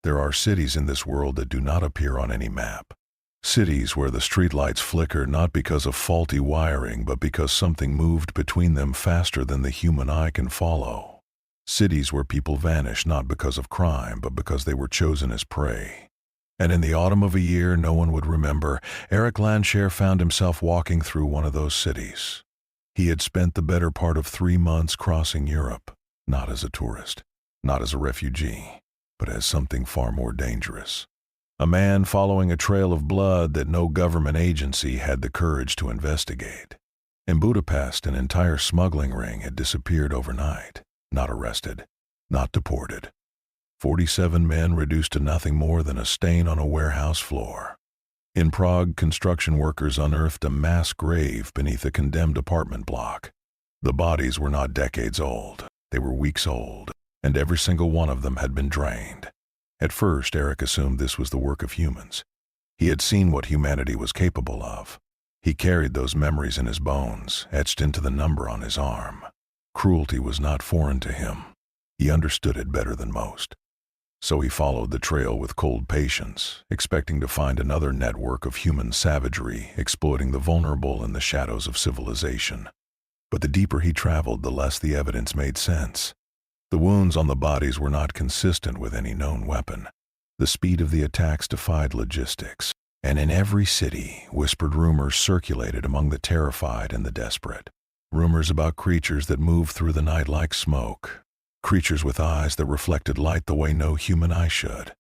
There are cities in this world that do not appear on any map. Cities where the streetlights flicker not because of faulty wiring, but because something moved between them faster than the human eye can follow. Cities where people vanish not because of crime, but because they were chosen as prey. And in the autumn of a year no one would remember, Eric Landshare found himself walking through one of those cities. He had spent the better part of 3 months crossing Europe, not as a tourist, not as a refugee, but as something far more dangerous. A man following a trail of blood that no government agency had the courage to investigate. In Budapest, an entire smuggling ring had disappeared overnight, not arrested, not deported. 47 men reduced to nothing more than a stain on a warehouse floor. In Prague, construction workers unearthed a mass grave beneath a condemned apartment block. The bodies were not decades old, they were weeks old, and every single one of them had been drained. At first, Eric assumed this was the work of humans. He had seen what humanity was capable of. He carried those memories in his bones, etched into the number on his arm. Cruelty was not foreign to him. He understood it better than most. So he followed the trail with cold patience, expecting to find another network of human savagery exploiting the vulnerable in the shadows of civilization. But the deeper he traveled, the less the evidence made sense. The wounds on the bodies were not consistent with any known weapon. The speed of the attacks defied logistics, and in every city, whispered rumors circulated among the terrified and the desperate. Rumors about creatures that moved through the night like smoke. Creatures with eyes that reflected light the way no human eye should.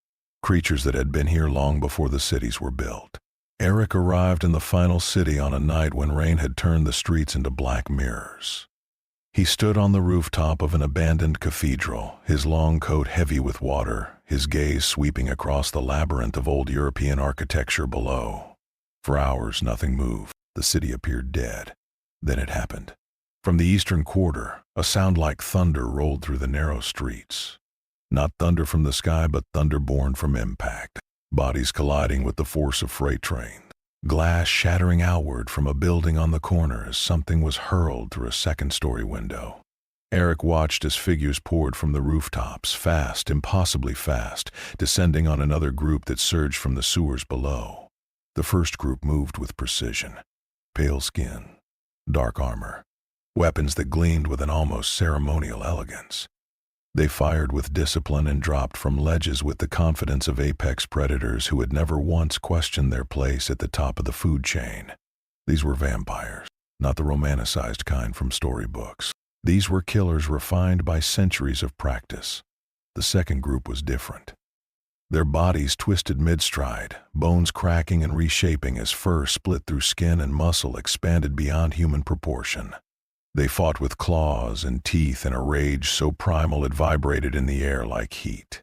Creatures that had been here long before the cities were built. Eric arrived in the final city on a night when rain had turned the streets into black mirrors. He stood on the rooftop of an abandoned cathedral, his long coat heavy with water, his gaze sweeping across the labyrinth of old European architecture below. For hours nothing moved. The city appeared dead. Then it happened. From the eastern quarter, a sound like thunder rolled through the narrow streets. Not thunder from the sky, but thunder born from impact. Bodies colliding with the force of freight trains. Glass shattering outward from a building on the corner as something was hurled through a second-story window. Eric watched as figures poured from the rooftops, fast, impossibly fast, descending on another group that surged from the sewers below. The first group moved with precision. Pale skin, dark armor, weapons that gleamed with an almost ceremonial elegance. They fired with discipline and dropped from ledges with the confidence of apex predators who had never once questioned their place at the top of the food chain. These were vampires, not the romanticized kind from storybooks. These were killers refined by centuries of practice. The second group was different. Their bodies twisted mid-stride, bones cracking and reshaping as fur split through skin and muscle expanded beyond human proportion. They fought with claws and teeth in a rage so primal it vibrated in the air like heat.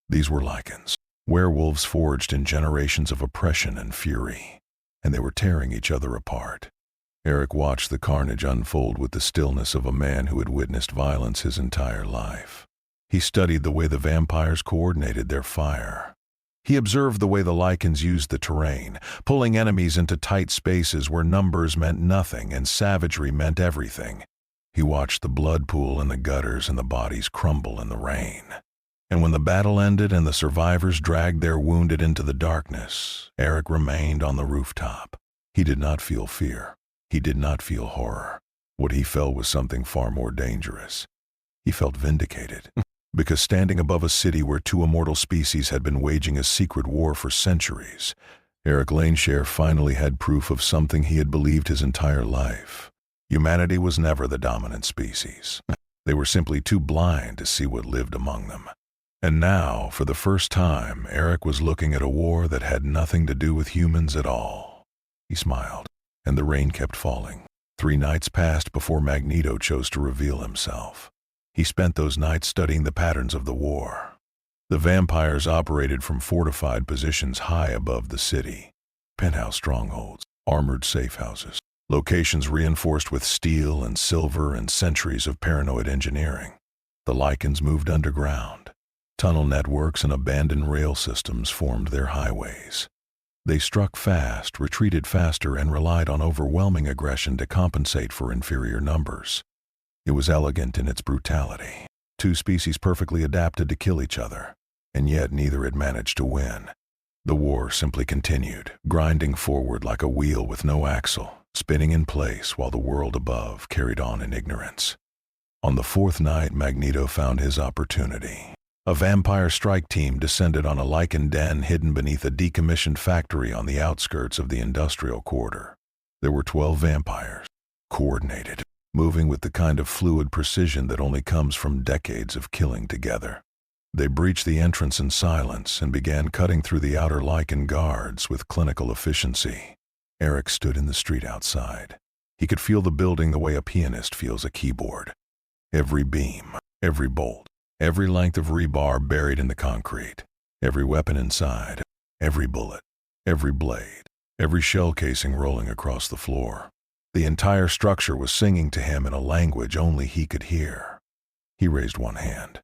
These were Lycans, werewolves forged in generations of oppression and fury, and they were tearing each other apart. Eric watched the carnage unfold with the stillness of a man who had witnessed violence his entire life. He studied the way the vampires coordinated their fire. He observed the way the Lycans used the terrain, pulling enemies into tight spaces where numbers meant nothing and savagery meant everything. He watched the blood pool in the gutters and the bodies crumble in the rain. And when the battle ended and the survivors dragged their wounded into the darkness, Eric remained on the rooftop. He did not feel fear. He did not feel horror. What he felt was something far more dangerous. He felt vindicated. Because standing above a city where two immortal species had been waging a secret war for centuries, Eric Landshare finally had proof of something he had believed his entire life. Humanity was never the dominant species. They were simply too blind to see what lived among them. And now, for the first time, Eric was looking at a war that had nothing to do with humans at all. He smiled, and the rain kept falling. 3 nights passed before Magneto chose to reveal himself. He spent those nights studying the patterns of the war. The vampires operated from fortified positions high above the city. Penthouse strongholds, armored safe houses, locations reinforced with steel and silver and centuries of paranoid engineering. The Lycans moved underground. Tunnel networks and abandoned rail systems formed their highways. They struck fast, retreated faster, and relied on overwhelming aggression to compensate for inferior numbers. It was elegant in its brutality. 2 species perfectly adapted to kill each other. and yet neither had managed to win. The war simply continued, grinding forward like a wheel with no axle, spinning in place while the world above carried on in ignorance. On the fourth night, Magneto found his opportunity. A vampire strike team descended on a Lycan den hidden beneath a decommissioned factory on the outskirts of the industrial quarter. There were 12 vampires, coordinated, moving with the kind of fluid precision that only comes from decades of killing together. They breached the entrance in silence and began cutting through the outer Lycan guards with clinical efficiency. Eric stood in the street outside. He could feel the building the way a pianist feels a keyboard. Every beam, every bolt, every length of rebar buried in the concrete, every weapon inside, every bullet, every blade, every shell casing rolling across the floor. The entire structure was singing to him in a language only he could hear. He raised one hand.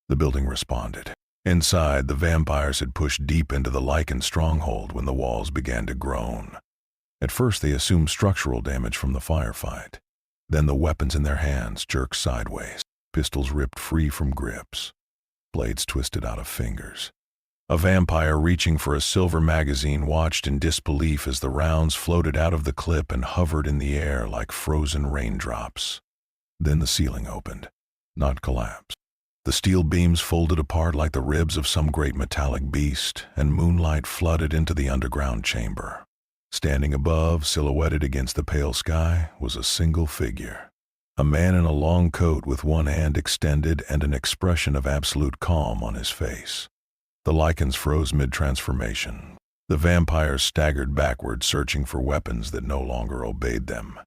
The building responded. Inside, the vampires had pushed deep into the Lycan stronghold when the walls began to groan. At first, they assumed structural damage from the firefight. Then the weapons in their hands jerked sideways, pistols ripped free from grips, blades twisted out of fingers. A vampire reaching for a silver magazine watched in disbelief as the rounds floated out of the clip and hovered in the air like frozen raindrops. Then the ceiling opened, not collapsed. The steel beams folded apart like the ribs of some great metallic beast, and moonlight flooded into the underground chamber. Standing above, silhouetted against the pale sky, was a single figure. A man in a long coat with one hand extended and an expression of absolute calm on his face. The Lycans froze mid-transformation. The vampires staggered backward, searching for weapons that no longer obeyed them.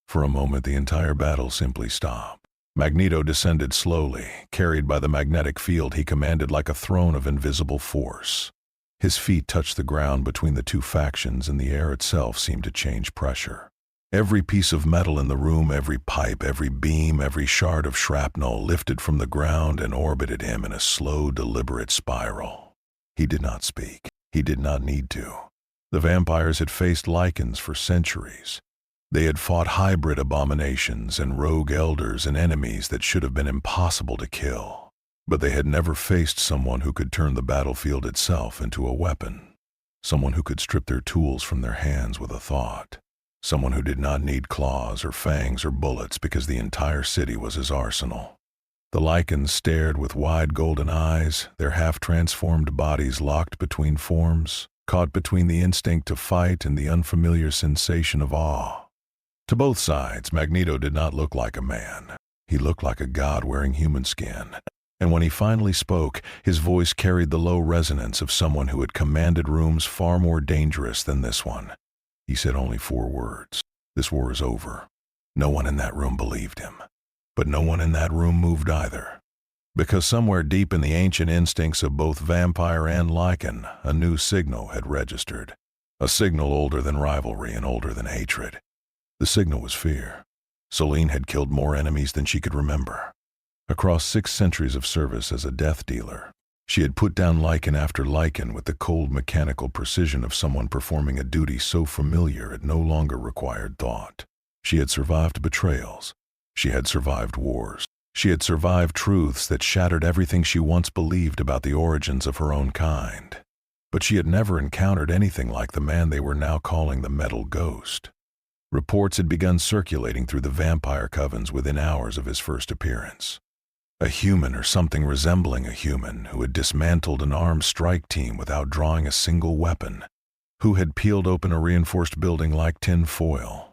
For a moment, the entire battle simply stopped. Magneto descended slowly, carried by the magnetic field he commanded like a throne of invisible force. His feet touched the ground between the two factions, and the air itself seemed to change pressure. Every piece of metal in the room, every pipe, every beam, every shard of shrapnel lifted from the ground and orbited him in a slow, deliberate spiral. He did not speak. He did not need to. The vampires had faced Lycans for centuries. They had fought hybrid abominations and rogue elders and enemies that should have been impossible to kill. But they had never faced someone who could turn the battlefield itself into a weapon. Someone who could strip their tools from their hands with a thought. Someone who did not need claws or fangs or bullets because the entire city was his arsenal. The Lycans stared with wide golden eyes, their half-transformed bodies locked between forms, caught between the instinct to fight and the unfamiliar sensation of awe. To both sides, Magneto did not look like a man. He looked like a god wearing human skin. And when he finally spoke, his voice carried the low resonance of someone who had commanded rooms far more dangerous than this one. He said only 4 words. This war is over. No one in that room believed him. But no one in that room moved either. Because somewhere deep in the ancient instincts of both vampire and Lycan, a new signal had registered. A signal older than rivalry and older than hatred. The signal was fear. Selene had killed more enemies than she could remember. Across 6 centuries of service as a death dealer, she had put down Lycan after Lycan with the cold mechanical precision of someone performing a duty so familiar it no longer required thought. She had survived betrayals. She had survived wars. She had survived truths that shattered everything she once believed about the origins of her own kind. But she had never encountered anything like the man they were now calling the Metal Ghost. Reports had begun circulating through the vampire covens within hours of his first appearance. A human or something resembling a human who had dismantled an armed strike team without drawing a single weapon, who had peeled open a reinforced building like tin foil,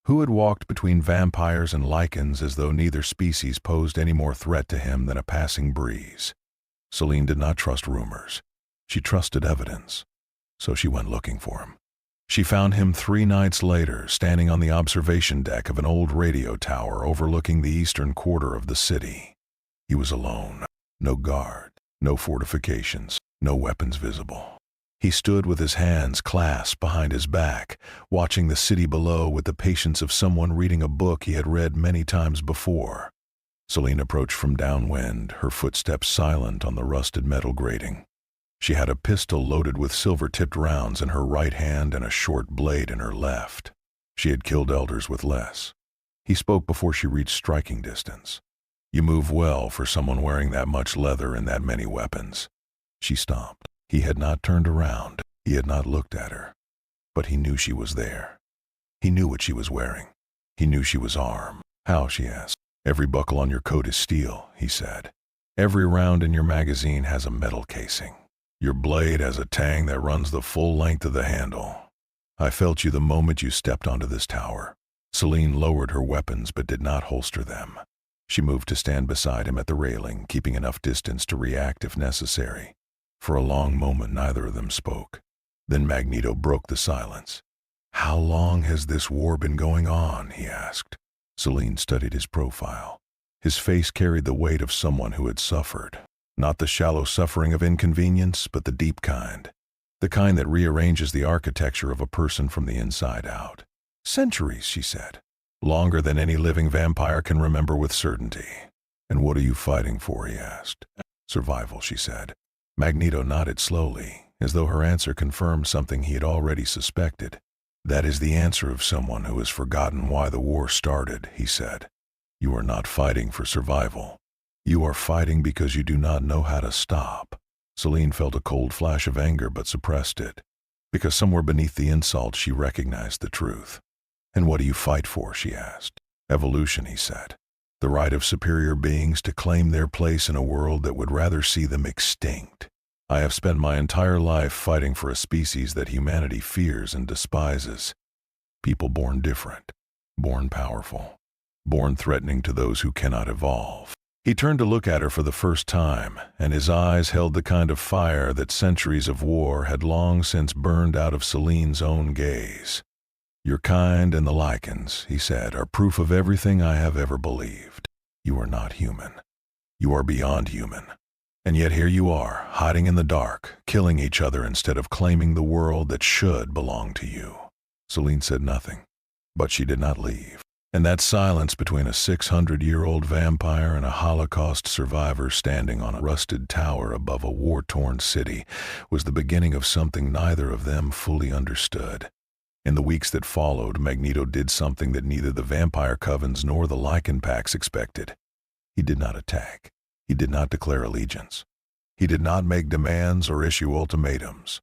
who had walked between vampires and Lycans as though neither species posed any more threat to him than a passing breeze. Selene did not trust rumors. She trusted evidence. So she went looking for him. She found him 3 nights later, standing on the observation deck of an old radio tower overlooking the eastern quarter of the city. He was alone. No guard, no fortifications, no weapons visible. He stood with his hands clasped behind his back, watching the city below with the patience of someone reading a book he had read many times before. Selene approached from downwind, her footsteps silent on the rusted metal grating. She had a pistol loaded with silver-tipped rounds in her right hand and a short blade in her left. She had killed elders with less. He spoke before she reached striking distance. You move well for someone wearing that much leather and that many weapons. She stopped. He had not turned around. He had not looked at her. But he knew she was there. He knew what she was wearing. He knew she was armed. How? She asked. Every buckle on your coat is steel, he said. Every round in your magazine has a metal casing. Your blade has a tang that runs the full length of the handle. I felt you the moment you stepped onto this tower. Selene lowered her weapons but did not holster them. She moved to stand beside him at the railing, keeping enough distance to react if necessary. For a long moment neither of them spoke. Then Magneto broke the silence. How long has this war been going on? He asked. Selene studied his profile. His face carried the weight of someone who had suffered. Not the shallow suffering of inconvenience, but the deep kind. The kind that rearranges the architecture of a person from the inside out. Centuries, she said. Longer than any living vampire can remember with certainty. And what are you fighting for? He asked. Survival, she said. Magneto nodded slowly, as though her answer confirmed something he had already suspected. That is the answer of someone who has forgotten why the war started, he said. You are not fighting for survival. You are fighting because you do not know how to stop. Selene felt a cold flash of anger but suppressed it. Because somewhere beneath the insult she recognized the truth. And what do you fight for? She asked. Evolution, he said. The right of superior beings to claim their place in a world that would rather see them extinct. I have spent my entire life fighting for a species that humanity fears and despises. People born different, born powerful, born threatening to those who cannot evolve. He turned to look at her for the first time, and his eyes held the kind of fire that centuries of war had long since burned out of Selene's own gaze. Your kind and the Lycans, he said, are proof of everything I have ever believed. You are not human. You are beyond human. And yet here you are, hiding in the dark, killing each other instead of claiming the world that should belong to you. Selene said nothing, but she did not leave. And that silence between a 600-year-old vampire and a Holocaust survivor standing on a rusted tower above a war-torn city was the beginning of something neither of them fully understood. In the weeks that followed, Magneto did something that neither the vampire covens nor the Lycan packs expected. He did not attack. He did not declare allegiance. He did not make demands or issue ultimatums.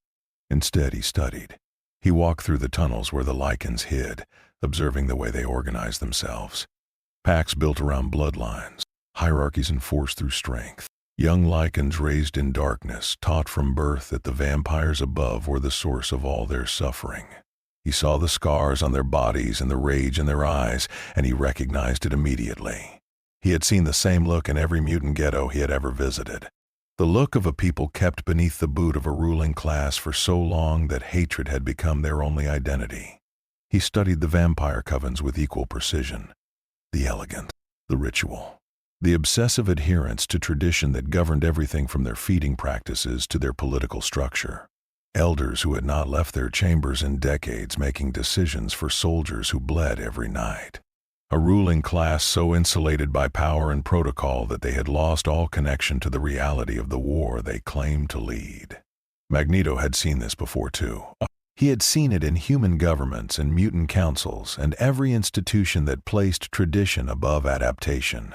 Instead, he studied. He walked through the tunnels where the Lycans hid, observing the way they organized themselves. Packs built around bloodlines, hierarchies enforced through strength. Young Lycans raised in darkness, taught from birth that the vampires above were the source of all their suffering. He saw the scars on their bodies and the rage in their eyes, and he recognized it immediately. He had seen the same look in every mutant ghetto he had ever visited. The look of a people kept beneath the boot of a ruling class for so long that hatred had become their only identity. He studied the vampire covens with equal precision. The elegance, the ritual, the obsessive adherence to tradition that governed everything from their feeding practices to their political structure. Elders who had not left their chambers in decades making decisions for soldiers who bled every night. A ruling class so insulated by power and protocol that they had lost all connection to the reality of the war they claimed to lead. Magneto had seen this before too. He had seen it in human governments and mutant councils and every institution that placed tradition above adaptation.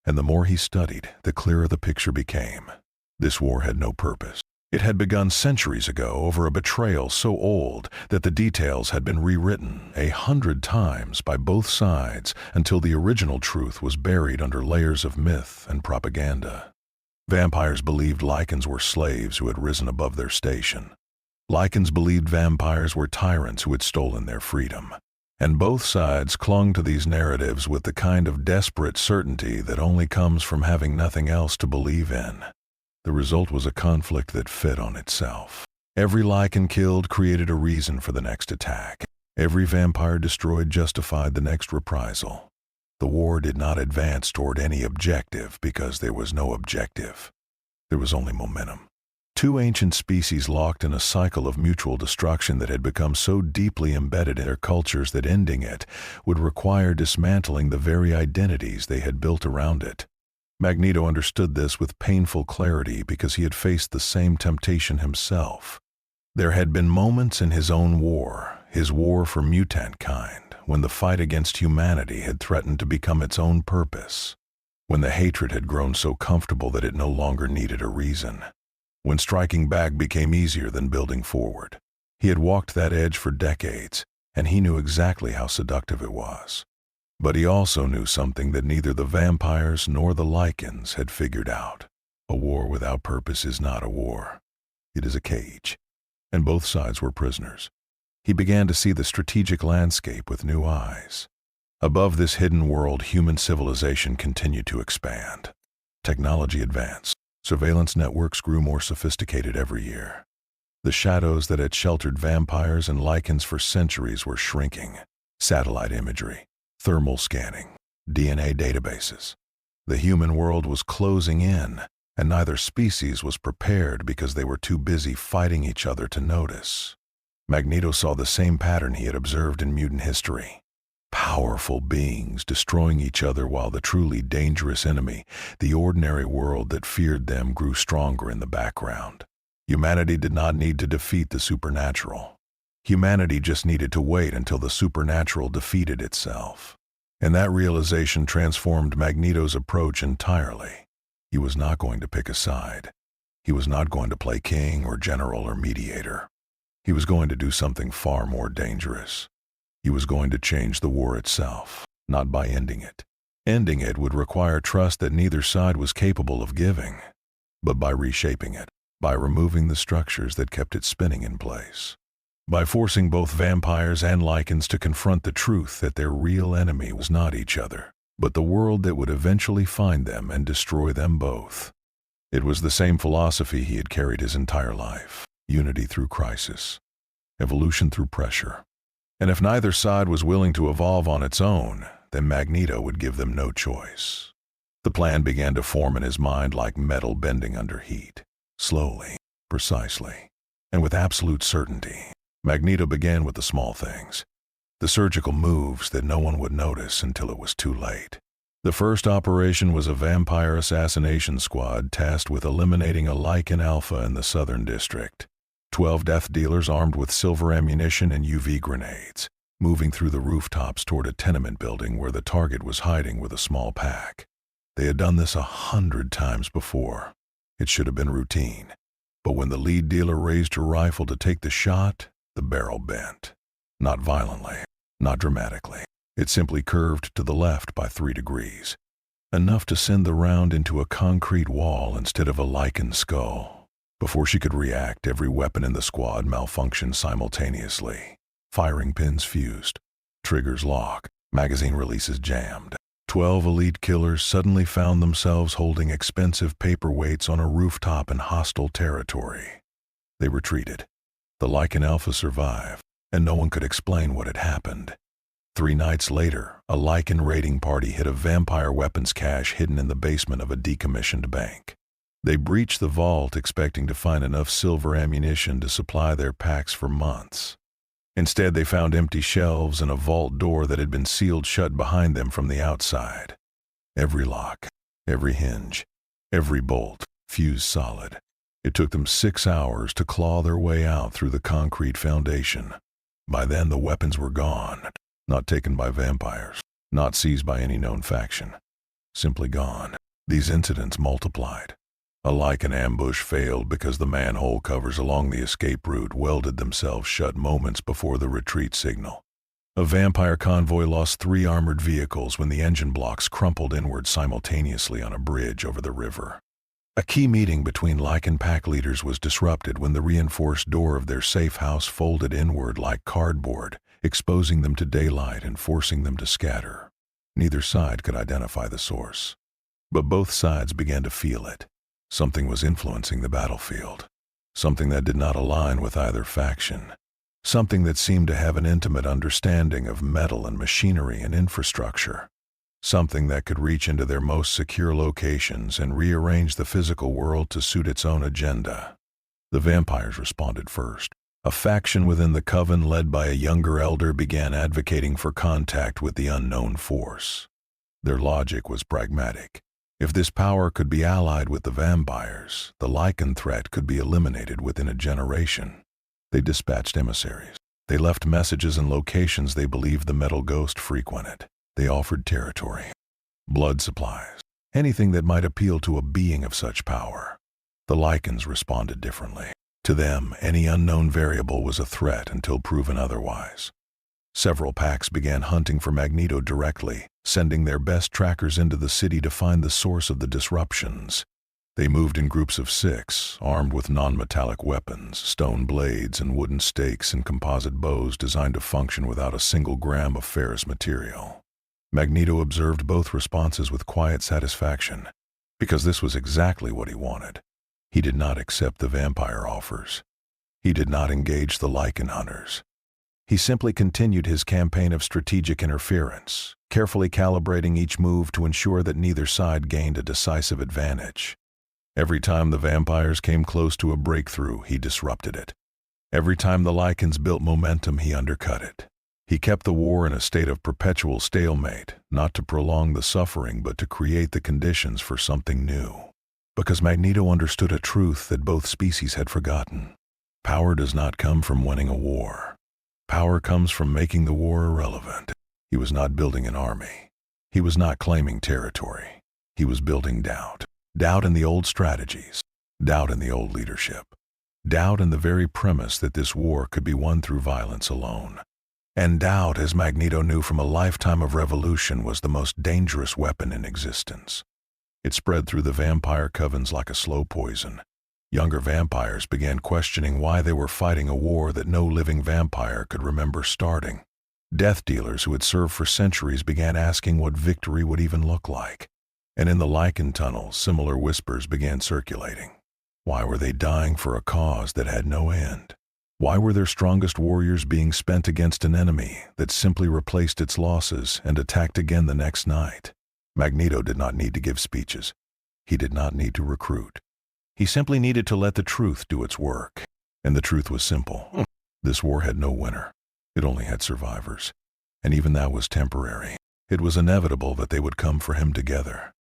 And the more he studied, the clearer the picture became. This war had no purpose. It had begun centuries ago over a betrayal so old that the details had been rewritten 100 times by both sides until the original truth was buried under layers of myth and propaganda. Vampires believed Lycans were slaves who had risen above their station. Lycans believed vampires were tyrants who had stolen their freedom. And both sides clung to these narratives with the kind of desperate certainty that only comes from having nothing else to believe in. The result was a conflict that fed on itself. Every Lycan killed created a reason for the next attack. Every vampire destroyed justified the next reprisal. The war did not advance toward any objective because there was no objective. There was only momentum. Two ancient species locked in a cycle of mutual destruction that had become so deeply embedded in their cultures that ending it would require dismantling the very identities they had built around it. Magneto understood this with painful clarity because he had faced the same temptation himself. There had been moments in his own war, his war for mutant kind, when the fight against humanity had threatened to become its own purpose, when the hatred had grown so comfortable that it no longer needed a reason. when striking back became easier than building forward. He had walked that edge for decades, and he knew exactly how seductive it was. But he also knew something that neither the vampires nor the Lycans had figured out. A war without purpose is not a war. It is a cage, and both sides were prisoners. He began to see the strategic landscape with new eyes. Above this hidden world, human civilization continued to expand. Technology advanced. Surveillance networks grew more sophisticated every year. The shadows that had sheltered vampires and Lycans for centuries were shrinking. Satellite imagery, thermal scanning, DNA databases. The human world was closing in, and neither species was prepared because they were too busy fighting each other to notice. Magneto saw the same pattern he had observed in mutant history. Powerful beings destroying each other while the truly dangerous enemy, the ordinary world that feared them, grew stronger in the background. Humanity did not need to defeat the supernatural. Humanity just needed to wait until the supernatural defeated itself. And that realization transformed Magneto's approach entirely. He was not going to pick a side. He was not going to play king or general or mediator. He was going to do something far more dangerous. He was going to change the war itself, not by ending it. Ending it would require trust that neither side was capable of giving, but by reshaping it, by removing the structures that kept it spinning in place, by forcing both vampires and Lycans to confront the truth that their real enemy was not each other, but the world that would eventually find them and destroy them both. It was the same philosophy he had carried his entire life: unity through crisis, evolution through pressure. And if neither side was willing to evolve on its own, then Magneto would give them no choice. The plan began to form in his mind like metal bending under heat. Slowly, precisely, and with absolute certainty. Magneto began with the small things, the surgical moves that no one would notice until it was too late. The first operation was a vampire assassination squad tasked with eliminating a Lycan Alpha in the Southern District. 12 death dealers armed with silver ammunition and UV grenades, moving through the rooftops toward a tenement building where the target was hiding with a small pack. They had done this 100 times before. It should have been routine. But when the lead dealer raised her rifle to take the shot, the barrel bent. Not violently, not dramatically. It simply curved to the left by 3 degrees, enough to send the round into a concrete wall instead of a Lycan skull. Before she could react, every weapon in the squad malfunctioned simultaneously. Firing pins fused, triggers locked, magazine releases jammed. 12 elite killers suddenly found themselves holding expensive paperweights on a rooftop in hostile territory. They retreated. The Lycan Alpha survived, and no one could explain what had happened. 3 nights later, a Lycan raiding party hit a vampire weapons cache hidden in the basement of a decommissioned bank. They breached the vault expecting to find enough silver ammunition to supply their packs for months. Instead, they found empty shelves and a vault door that had been sealed shut behind them from the outside. Every lock, every hinge, every bolt fused solid. It took them 6 hours to claw their way out through the concrete foundation. By then, the weapons were gone, not taken by vampires, not seized by any known faction. Simply gone. These incidents multiplied. A Lycan ambush failed because the manhole covers along the escape route welded themselves shut moments before the retreat signal. A vampire convoy lost 3 armored vehicles when the engine blocks crumpled inward simultaneously on a bridge over the river. A key meeting between Lycan pack leaders was disrupted when the reinforced door of their safe house folded inward like cardboard, exposing them to daylight and forcing them to scatter. Neither side could identify the source, but both sides began to feel it. Something was influencing the battlefield. Something that did not align with either faction. Something that seemed to have an intimate understanding of metal and machinery and infrastructure. Something that could reach into their most secure locations and rearrange the physical world to suit its own agenda. The vampires responded first. A faction within the coven led by a younger elder began advocating for contact with the unknown force. Their logic was pragmatic. If this power could be allied with the vampires, the Lycan threat could be eliminated within a generation. They dispatched emissaries. They left messages and locations they believed the metal ghost frequented. They offered territory, blood supplies, anything that might appeal to a being of such power. The Lycans responded differently. To them, any unknown variable was a threat until proven otherwise. Several packs began hunting for Magneto directly, sending their best trackers into the city to find the source of the disruptions. They moved in groups of 6, armed with non-metallic weapons, stone blades and wooden stakes and composite bows designed to function without a single gram of ferrous material. Magneto observed both responses with quiet satisfaction, because this was exactly what he wanted. He did not accept the vampire offers. He did not engage the Lycan hunters. He simply continued his campaign of strategic interference, carefully calibrating each move to ensure that neither side gained a decisive advantage. Every time the vampires came close to a breakthrough, he disrupted it. Every time the Lycans built momentum, he undercut it. He kept the war in a state of perpetual stalemate, not to prolong the suffering but to create the conditions for something new. Because Magneto understood a truth that both species had forgotten. Power does not come from winning a war. Power comes from making the war irrelevant. He was not building an army. He was not claiming territory. He was building doubt. Doubt in the old strategies. Doubt in the old leadership. Doubt in the very premise that this war could be won through violence alone. And doubt, as Magneto knew from a lifetime of revolution, was the most dangerous weapon in existence. It spread through the vampire covens like a slow poison. Younger vampires began questioning why they were fighting a war that no living vampire could remember starting. Death dealers who had served for centuries began asking what victory would even look like. And in the Lycan tunnels, similar whispers began circulating. Why were they dying for a cause that had no end? Why were their strongest warriors being spent against an enemy that simply replaced its losses and attacked again the next night? Magneto did not need to give speeches. He did not need to recruit. He simply needed to let the truth do its work. And the truth was simple. This war had no winner. It only had survivors. And even that was temporary. It was inevitable that they would come for him together.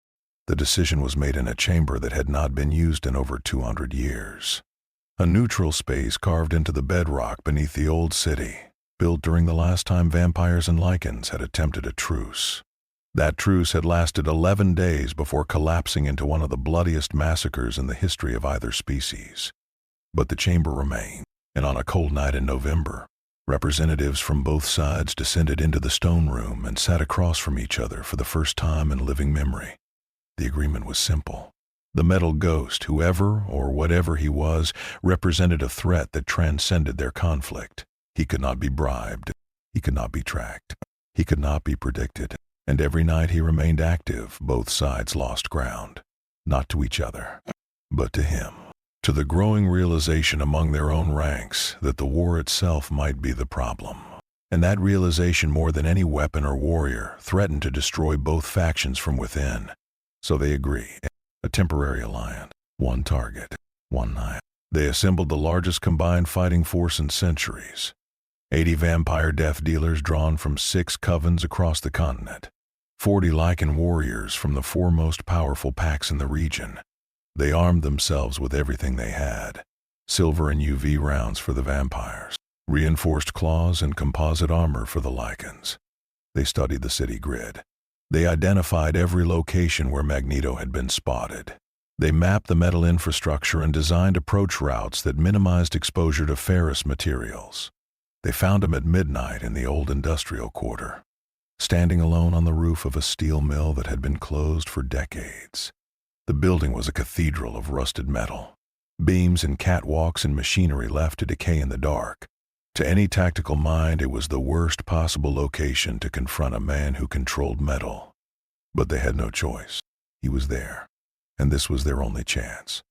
The decision was made in a chamber that had not been used in over 200 years. A neutral space carved into the bedrock beneath the old city, built during the last time vampires and Lycans had attempted a truce. That truce had lasted 11 days before collapsing into one of the bloodiest massacres in the history of either species. But the chamber remained, and on a cold night in November, representatives from both sides descended into the stone room and sat across from each other for the first time in living memory. The agreement was simple. The metal ghost, whoever or whatever he was, represented a threat that transcended their conflict. He could not be bribed. He could not be tracked. He could not be predicted. And every night he remained active, both sides lost ground. Not to each other, but to him. To the growing realization among their own ranks that the war itself might be the problem. And that realization, more than any weapon or warrior, threatened to destroy both factions from within. So they agreed. A temporary alliance. One target. One night. They assembled the largest combined fighting force in centuries. 80 vampire death dealers drawn from 6 covens across the continent. 40 Lycan warriors from the 4 most powerful packs in the region. They armed themselves with everything they had. Silver and UV rounds for the vampires. Reinforced claws and composite armor for the Lycans. They studied the city grid. They identified every location where Magneto had been spotted. They mapped the metal infrastructure and designed approach routes that minimized exposure to ferrous materials. They found him at midnight in the old industrial quarter, standing alone on the roof of a steel mill that had been closed for decades. The building was a cathedral of rusted metal, beams and catwalks and machinery left to decay in the dark. To any tactical mind, it was the worst possible location to confront a man who controlled metal. But they had no choice. He was there, and this was their only chance.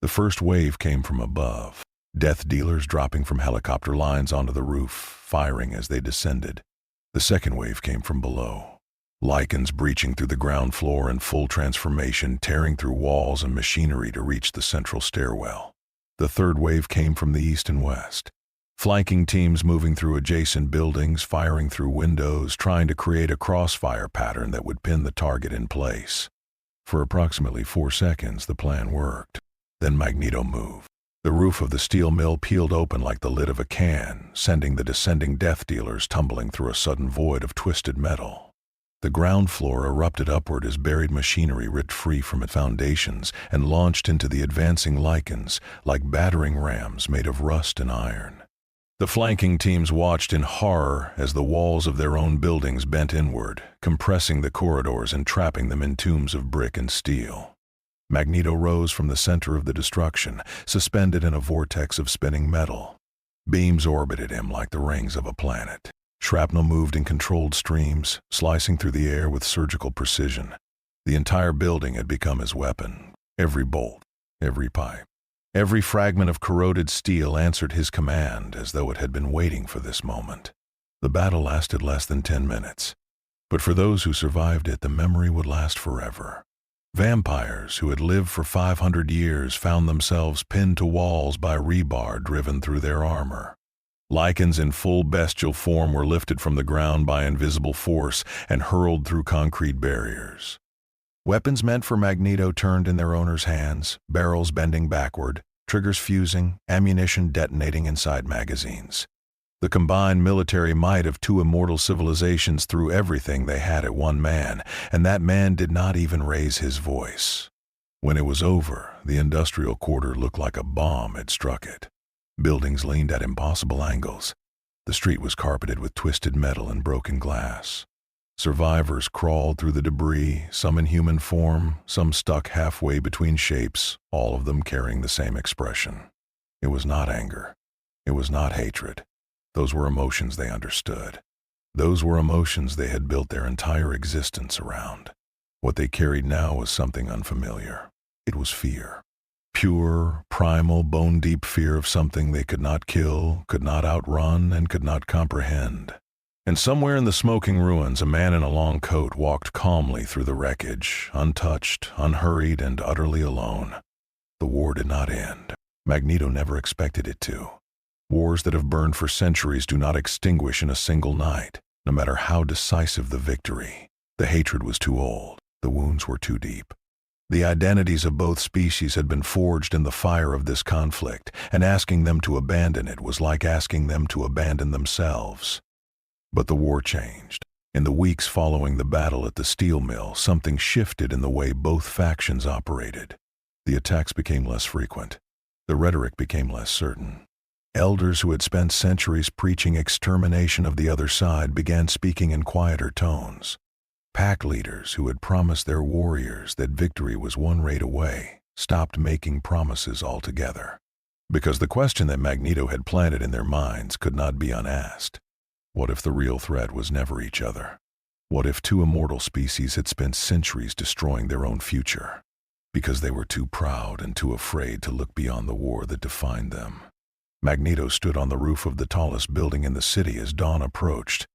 The first wave came from above, death dealers dropping from helicopter lines onto the roof, firing as they descended. The second wave came from below, Lycans breaching through the ground floor in full transformation, tearing through walls and machinery to reach the central stairwell. The third wave came from the east and west. Flanking teams moving through adjacent buildings, firing through windows, trying to create a crossfire pattern that would pin the target in place. For approximately 4 seconds, the plan worked. Then Magneto moved. The roof of the steel mill peeled open like the lid of a can, sending the descending death dealers tumbling through a sudden void of twisted metal. The ground floor erupted upward as buried machinery ripped free from its foundations and launched into the advancing Lycans like battering rams made of rust and iron. The flanking teams watched in horror as the walls of their own buildings bent inward, compressing the corridors and trapping them in tombs of brick and steel. Magneto rose from the center of the destruction, suspended in a vortex of spinning metal. Beams orbited him like the rings of a planet. Shrapnel moved in controlled streams, slicing through the air with surgical precision. The entire building had become his weapon. Every bolt, every pipe, every fragment of corroded steel answered his command as though it had been waiting for this moment. The battle lasted less than 10 minutes, but for those who survived it, the memory would last forever. Vampires who had lived for 500 years found themselves pinned to walls by rebar driven through their armor. Lycans in full bestial form were lifted from the ground by invisible force and hurled through concrete barriers. Weapons meant for Magneto turned in their owners' hands, barrels bending backward, triggers fusing, ammunition detonating inside magazines. The combined military might of two immortal civilizations threw everything they had at one man, and that man did not even raise his voice. When it was over, the industrial quarter looked like a bomb had struck it. Buildings leaned at impossible angles. The street was carpeted with twisted metal and broken glass. Survivors crawled through the debris, some in human form, some stuck halfway between shapes, all of them carrying the same expression. It was not anger. It was not hatred. Those were emotions they understood. Those were emotions they had built their entire existence around. What they carried now was something unfamiliar. It was fear. Pure, primal, bone-deep fear of something they could not kill, could not outrun, and could not comprehend. And somewhere in the smoking ruins, a man in a long coat walked calmly through the wreckage, untouched, unhurried, and utterly alone. The war did not end. Magneto never expected it to. Wars that have burned for centuries do not extinguish in a single night, no matter how decisive the victory. The hatred was too old. The wounds were too deep. The identities of both species had been forged in the fire of this conflict, and asking them to abandon it was like asking them to abandon themselves. But the war changed. In the weeks following the battle at the steel mill, something shifted in the way both factions operated. The attacks became less frequent. The rhetoric became less certain. Elders who had spent centuries preaching extermination of the other side began speaking in quieter tones. Pack leaders who had promised their warriors that victory was one raid away stopped making promises altogether. Because the question that Magneto had planted in their minds could not be unasked. What if the real threat was never each other? What if two immortal species had spent centuries destroying their own future? Because they were too proud and too afraid to look beyond the war that defined them. Magneto stood on the roof of the tallest building in the city as dawn approached.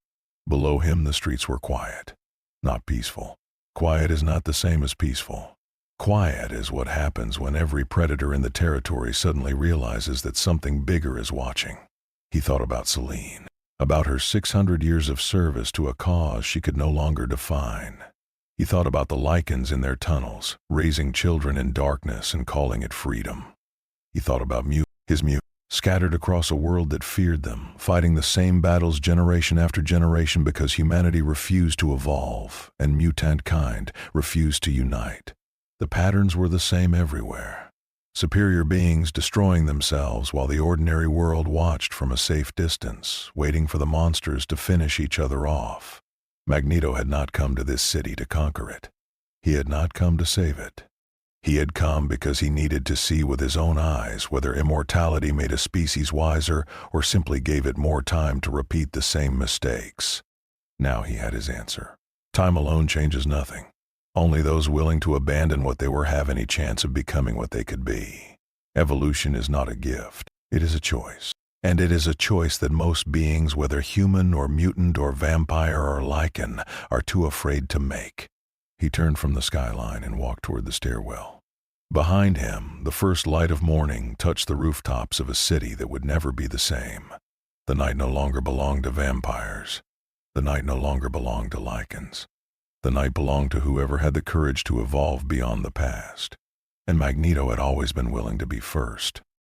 Below him the streets were quiet. Not peaceful. Quiet is not the same as peaceful. Quiet is what happens when every predator in the territory suddenly realizes that something bigger is watching. He thought about Selene, about her 600 years of service to a cause she could no longer define. He thought about the Lycans in their tunnels, raising children in darkness and calling it freedom. He thought about his mutants, scattered across a world that feared them, fighting the same battles generation after generation because humanity refused to evolve and mutant kind refused to unite. The patterns were the same everywhere. Superior beings destroying themselves while the ordinary world watched from a safe distance, waiting for the monsters to finish each other off. Magneto had not come to this city to conquer it. He had not come to save it. He had come because he needed to see with his own eyes whether immortality made a species wiser or simply gave it more time to repeat the same mistakes. Now he had his answer. Time alone changes nothing. Only those willing to abandon what they were have any chance of becoming what they could be. Evolution is not a gift. It is a choice. And it is a choice that most beings, whether human or mutant or vampire or Lycan, are too afraid to make. He turned from the skyline and walked toward the stairwell. Behind him, the first light of morning touched the rooftops of a city that would never be the same. The night no longer belonged to vampires. The night no longer belonged to Lycans. The night belonged to whoever had the courage to evolve beyond the past. And Magneto had always been willing to be first.